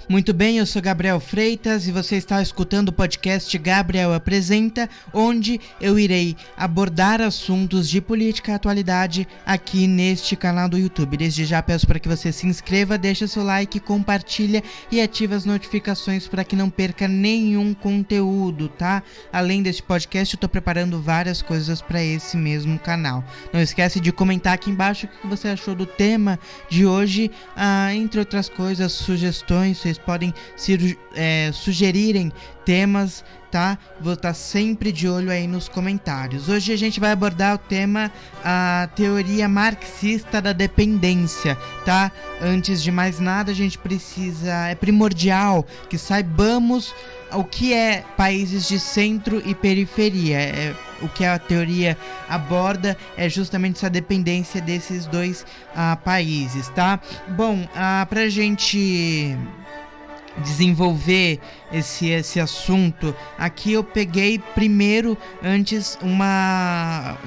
Muito bem, eu sou Gabriel Freitas e você está escutando o podcast Gabriel Apresenta, onde eu irei abordar assuntos de política e atualidade aqui neste canal do YouTube. Desde já peço para que você se inscreva, deixe seu like, compartilha e ative as notificações para que não perca nenhum conteúdo, tá? Além deste podcast, eu estou preparando várias coisas para esse mesmo canal. Não esquece de comentar aqui embaixo o que você achou do tema de hoje, entre outras coisas, sugestões. Vocês podem sugerirem temas, tá? Vou estar sempre de olho aí nos comentários. Hoje a gente vai abordar o tema, a teoria marxista da dependência, tá? Antes de mais nada, a gente é primordial que saibamos o que é países de centro e periferia. O que a teoria aborda é justamente essa dependência desses dois países, tá? Bom, pra gente desenvolver esse assunto, aqui eu peguei primeiro, antes, uma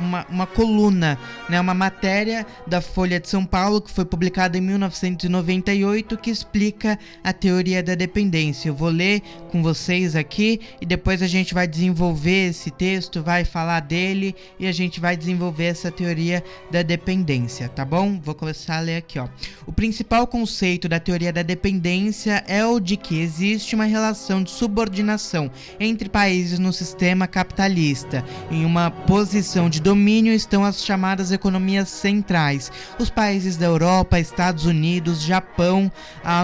coluna, né, uma matéria da Folha de São Paulo, que foi publicada em 1998, que explica a teoria da dependência. Eu vou ler com vocês aqui e depois a gente vai desenvolver esse texto, vai falar dele e a gente vai desenvolver essa teoria da dependência, tá bom? Vou começar a ler aqui, ó. O principal conceito da teoria da dependência é o de que existe uma relação de subordinação entre países no sistema capitalista. Em uma posição de domínio estão as chamadas economias centrais. Os países da Europa, Estados Unidos, Japão,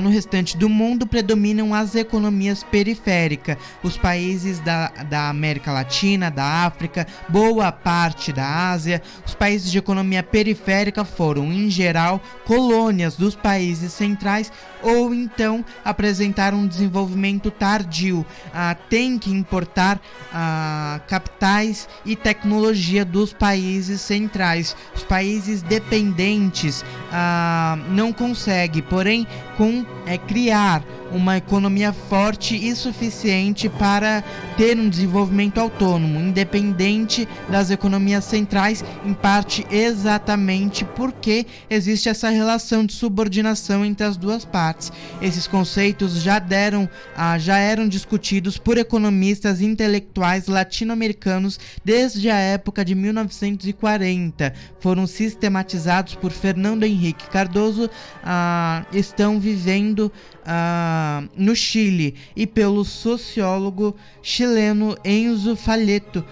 no restante do mundo predominam as economias periféricas. Os países da América Latina, da África, boa parte da Ásia. Os países de economia periférica foram, em geral, colônias dos países centrais ou então apresentaram um desenvolvimento tardio. Tem que importar capitais e tecnologia dos países centrais. Os países dependentes não conseguem, porém, criar uma economia forte e suficiente para ter um desenvolvimento autônomo, independente das economias centrais, em parte exatamente porque existe essa relação de subordinação entre as duas partes. Esses conceitos já eram discutidos por economistas intelectuais latino-americanos desde a época de 1940. Foram sistematizados por Fernando Henrique Cardoso, estão vivendo no Chile, e pelo sociólogo chileno Enzo Falleto,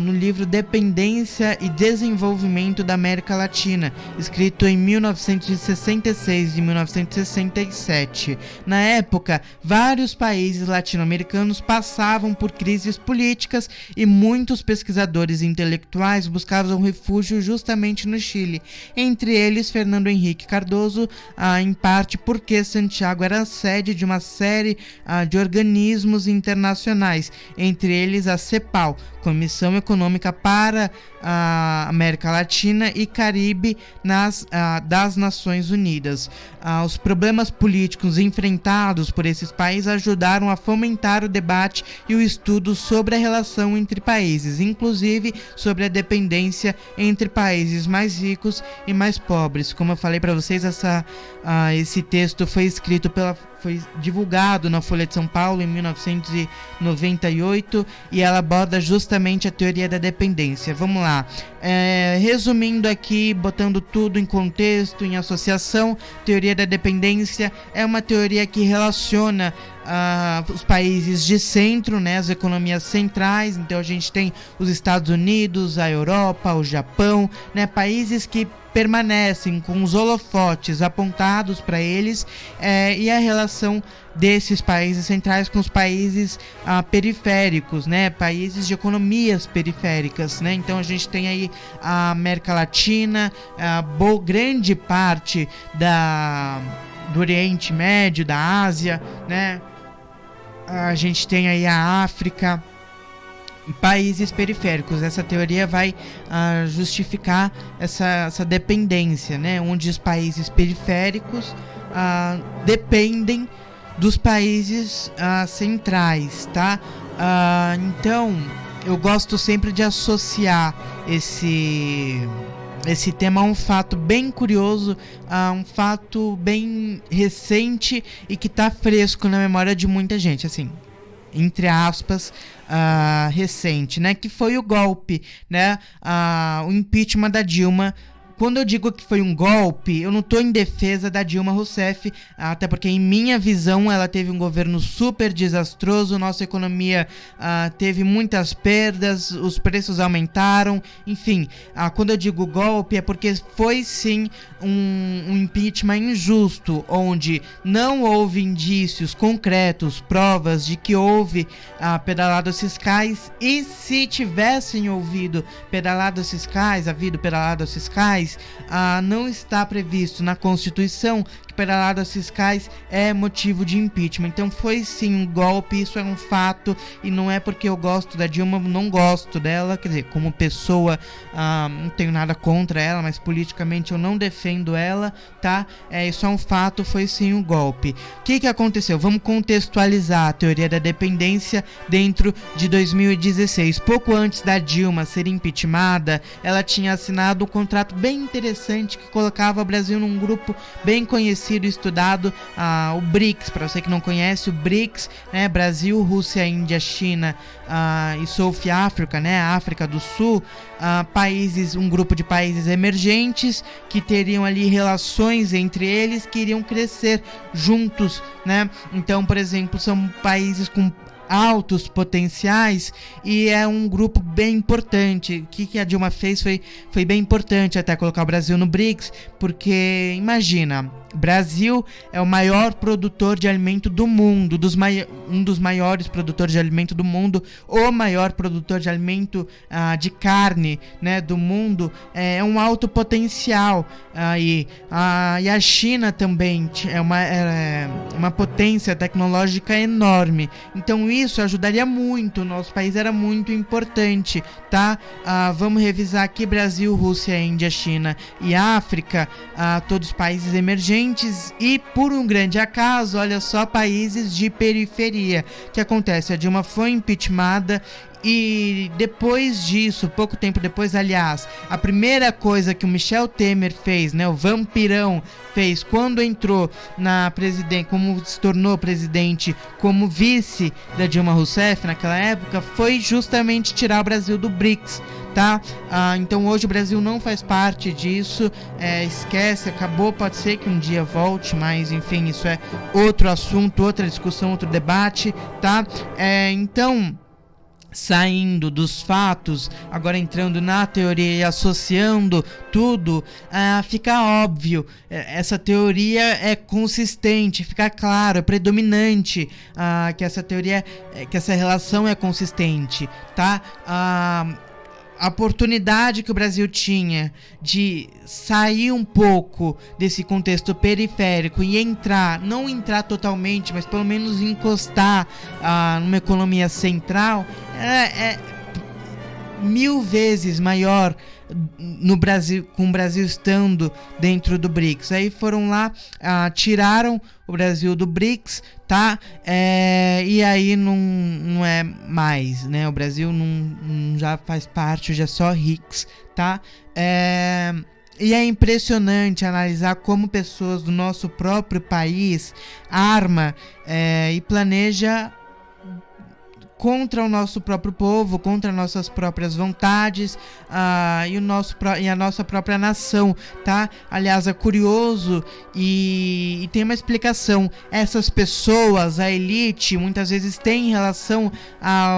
no livro Dependência e Desenvolvimento da América Latina, escrito em 1966 e 1967. Na época, vários países latino-americanos passavam por crises políticas e muitos pesquisadores intelectuais buscavam refúgio justamente no Chile. Entre eles, Fernando Henrique Cardoso, em parte porque Santiago era sede de uma série de organismos internacionais, entre eles a CEPAL, Comissão Econômica para a América Latina e Caribe das Nações Unidas. Os problemas políticos enfrentados por esses países ajudaram a fomentar o debate e o estudo sobre a relação entre países, inclusive sobre a dependência entre países mais ricos e mais pobres. Como eu falei para vocês, esse texto foi divulgado na Folha de São Paulo em 1998 e ela aborda justamente a teoria da dependência. Vamos lá. Resumindo aqui, botando tudo em contexto, em associação, teoria da dependência é uma teoria que relaciona os países de centro, né, as economias centrais. Então a gente tem os Estados Unidos, a Europa, o Japão, né, países que permanecem com os holofotes apontados para eles, e a relação desses países centrais com os países periféricos, né, países de economias periféricas, né. Então a gente tem aí a América Latina, grande parte do Oriente Médio, da Ásia, né. A gente tem aí a África, países periféricos. Essa teoria vai justificar essa dependência, né, onde os países periféricos dependem dos países centrais, tá? Então, eu gosto sempre de associar esse tema é um fato bem curioso, um fato bem recente e que está fresco na memória de muita gente, assim, entre aspas, recente, né, que foi o golpe, né, o impeachment da Dilma. Quando eu digo que foi um golpe, eu não estou em defesa da Dilma Rousseff, até porque, em minha visão, ela teve um governo super desastroso, nossa economia teve muitas perdas, os preços aumentaram, enfim. Quando eu digo golpe, é porque foi sim um impeachment injusto, onde não houve indícios concretos, provas de que houve pedaladas fiscais, e se tivessem havido pedaladas fiscais, não está previsto na Constituição que pedaladas fiscais é motivo de impeachment. Então foi sim um golpe, isso é um fato, e não é porque eu gosto da Dilma, não gosto dela, quer dizer, como pessoa não tenho nada contra ela, mas politicamente eu não defendo ela, tá? Isso é um fato, foi sim um golpe. O que aconteceu? Vamos contextualizar a teoria da dependência dentro de 2016. Pouco antes da Dilma ser impeachmentada, ela tinha assinado um contrato bem interessante que colocava o Brasil num grupo bem conhecido e estudado, o BRICS. Para você que não conhece, o BRICS, né, Brasil, Rússia, Índia, China e South Africa, né, África do Sul, um grupo de países emergentes que teriam ali relações entre eles que iriam crescer juntos, né? Então, por exemplo, são países com altos potenciais e é um grupo bem importante. O que a Dilma fez foi bem importante até colocar o Brasil no BRICS, porque imagina, Brasil é o maior produtor de alimento do mundo, um dos maiores produtores de alimento do mundo, o maior produtor de alimento de carne, né, do mundo, é um alto potencial. E a China também é uma potência tecnológica enorme, então isso ajudaria muito, o nosso país era muito importante, tá? Vamos revisar aqui: Brasil, Rússia, Índia, China e África, todos países emergentes, e por um grande acaso, olha só, países de periferia. O que acontece? A Dilma foi impeachmentada e depois disso, pouco tempo depois, aliás, a primeira coisa que o Michel Temer fez, né, o vampirão fez quando entrou na presidência, como se tornou presidente, como vice da Dilma Rousseff naquela época, foi justamente tirar o Brasil do BRICS, tá? Então hoje o Brasil não faz parte disso, esquece, acabou, pode ser que um dia volte, mas enfim, isso é outro assunto, outra discussão, outro debate, tá? Então, saindo dos fatos, agora entrando na teoria e associando tudo, fica óbvio, essa teoria é consistente, fica claro, é predominante, que essa teoria, que essa relação é consistente, tá? A oportunidade que o Brasil tinha de sair um pouco desse contexto periférico e não entrar totalmente, mas pelo menos encostar numa economia central, é 1000 vezes maior no Brasil, com o Brasil estando dentro do BRICS. Aí foram lá, tiraram o Brasil do BRICS, tá? E aí não é mais, né? O Brasil não já faz parte, já é só RICS, tá? E é impressionante analisar como pessoas do nosso próprio país arma e planeja contra o nosso próprio povo, contra nossas próprias vontades e a nossa própria nação, tá? Aliás, é curioso e tem uma explicação. Essas pessoas, a elite, muitas vezes tem relação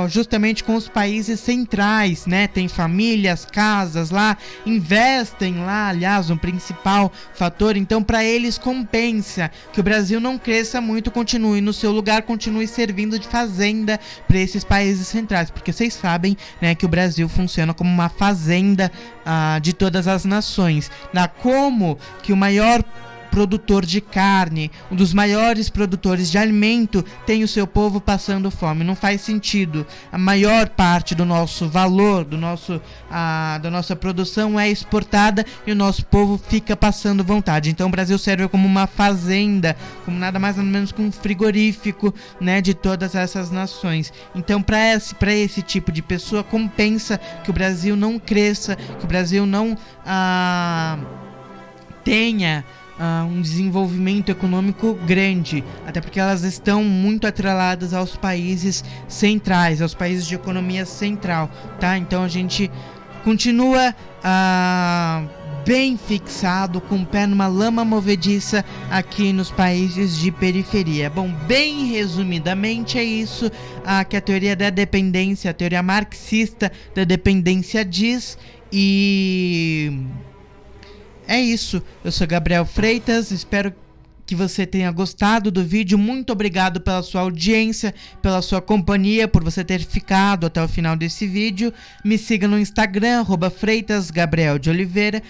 justamente com os países centrais, né? Tem famílias, casas lá, investem lá, aliás, um principal fator. Então, para eles compensa que o Brasil não cresça muito, continue no seu lugar, continue servindo de fazenda para esses países centrais, porque vocês sabem, né, que o Brasil funciona como uma fazenda de todas as nações. Como que o maior produtor de carne, um dos maiores produtores de alimento, tem o seu povo passando fome. Não faz sentido. A maior parte do nosso valor, da nossa produção é exportada e o nosso povo fica passando vontade. Então o Brasil serve como uma fazenda, como nada mais nada menos que um frigorífico, né, de todas essas nações. Então para esse tipo de pessoa compensa que o Brasil não cresça, que o Brasil não tenha um desenvolvimento econômico grande, até porque elas estão muito atreladas aos países centrais, aos países de economia central, tá? Então a gente continua bem fixado, com o pé numa lama movediça aqui nos países de periferia. Bom, bem resumidamente é isso que a teoria da dependência, a teoria marxista da dependência diz, e é isso. Eu sou Gabriel Freitas, espero que você tenha gostado do vídeo. Muito obrigado pela sua audiência, pela sua companhia, por você ter ficado até o final desse vídeo. Me siga no Instagram, @FreitasGabrielDeOliveira,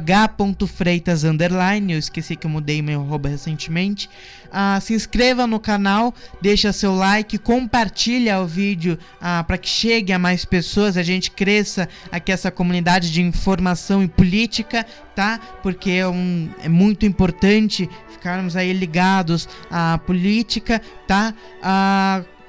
@ga.freitas_, eu esqueci que eu mudei meu arroba recentemente. Se inscreva no canal, deixa seu like, compartilha o vídeo para que chegue a mais pessoas, a gente cresça aqui essa comunidade de informação e política, tá? Porque é muito importante ficarmos aí ligados à política, tá?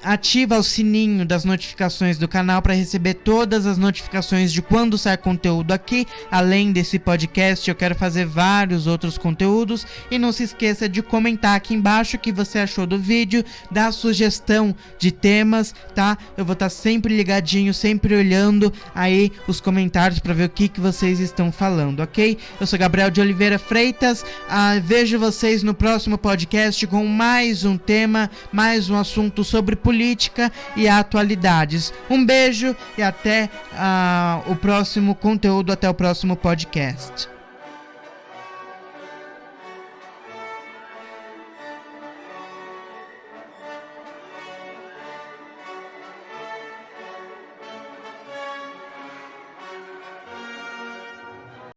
Ativa o sininho das notificações do canal para receber todas as notificações de quando sai conteúdo aqui. Além desse podcast, eu quero fazer vários outros conteúdos. E não se esqueça de comentar aqui embaixo o que você achou do vídeo, dar sugestão de temas, tá? Eu vou estar sempre ligadinho, sempre olhando aí os comentários para ver o que vocês estão falando, ok? Eu sou Gabriel de Oliveira Freitas, vejo vocês no próximo podcast com mais um tema, mais um assunto sobre política e atualidades. Um beijo e até o próximo conteúdo, até o próximo podcast.